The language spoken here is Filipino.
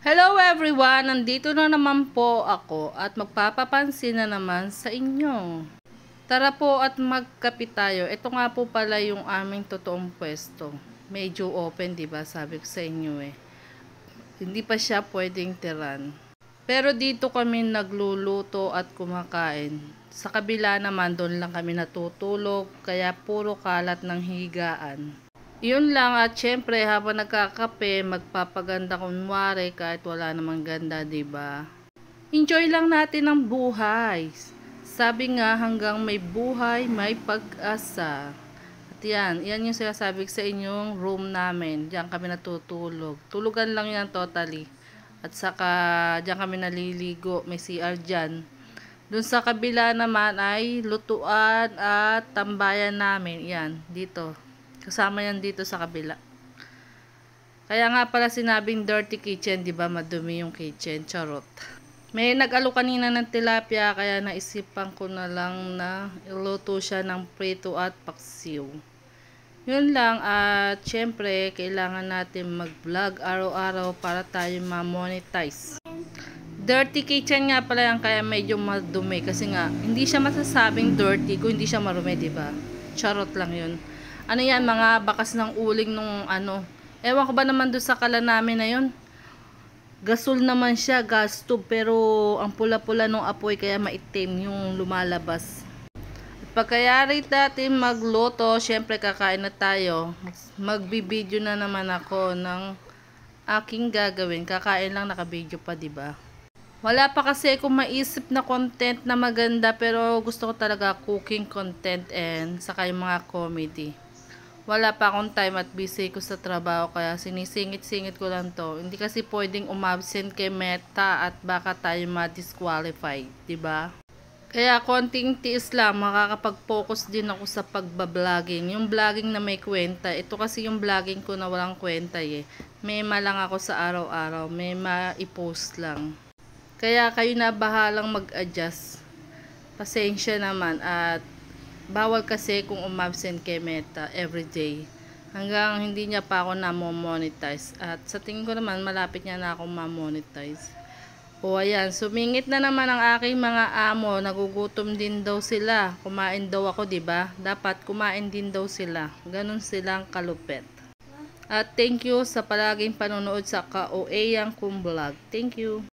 Hello everyone! Nandito na naman po ako at magpapapansin na naman sa inyo. Tara po at magkape tayo. Ito nga po pala yung aming totoong pwesto. Medyo open, diba? Sabi ko sa inyo eh. Hindi pa siya pwedeng tiran. Pero dito kami nagluluto at kumakain. Sa kabila naman doon lang kami natutulog, kaya puro kalat ng higaan. Yun lang, at syempre habang nagkakape, magpapaganda kunwari kahit wala namang ganda, 'di ba? Enjoy lang natin ang buhay. Sabi nga, hanggang may buhay, may pag-asa. At yan yung sinasabi ko sa inyong room namin. Diyan kami natutulog. Tulugan lang yan totally. At saka diyan kami naliligo, may CR diyan. Doon sa kabila naman ay lutuan at tambayan namin. Yan, dito. Kasama yan dito sa kabila. Kaya nga pala sinabing dirty kitchen, 'di ba? Madumi yung kitchen, charot. May nag-alo kanina ng tilapia, kaya naisipan ko na lang na iluto siya ng prito at paksiw. Yun lang, at syempre kailangan natin mag-vlog araw-araw para tayo ma-monetize. Dirty kitchen nga pala yan, kaya medyo madumi kasi nga hindi siya masasabing dirty kung hindi siya marumi, 'di ba? Charot lang 'yun. Ano yan, mga bakas ng uling nung ano. Ewan ko ba naman doon sa kala namin na yun. Gasol naman siya, gas tube. Pero ang pula-pula nung apoy kaya maitim yung lumalabas. At pagkayari natin magluto, syempre kakain na tayo. Magbibideo na naman ako ng aking gagawin. Kakain lang, nakabideo pa, diba? Wala pa kasi akong maisip na content na maganda, pero gusto ko talaga cooking content and saka yung mga comedy. Wala pa akong time at busy ko sa trabaho, kaya sinisingit-singit ko lang to. Hindi kasi pwedeng umabsent kay Meta at baka tayo ma-disqualified, 'di ba? Kaya konting tiis lang, makakapag-focus din ako sa pagba-vlogging. Yung vlogging na may kwenta. Ito kasi yung vlogging ko na walang kwenta eh. Mema lang ako sa araw-araw, may ma-i-post lang. Kaya kayo na bahalang mag-adjust. Pasensya naman, at bawal kasi kung umabsent kay Meta everyday. Hanggang hindi niya pa ako na-monetize. At sa tingin ko naman, malapit niya na akong ma-monetize. O ayan, sumingit na naman ang aking mga amo. Nagugutom din daw sila. Kumain daw ako, 'di ba? Dapat kumain din daw sila. Ganun silang kalupet. At thank you sa palaging panonood sa ka-OA yang kong vlog. Thank you.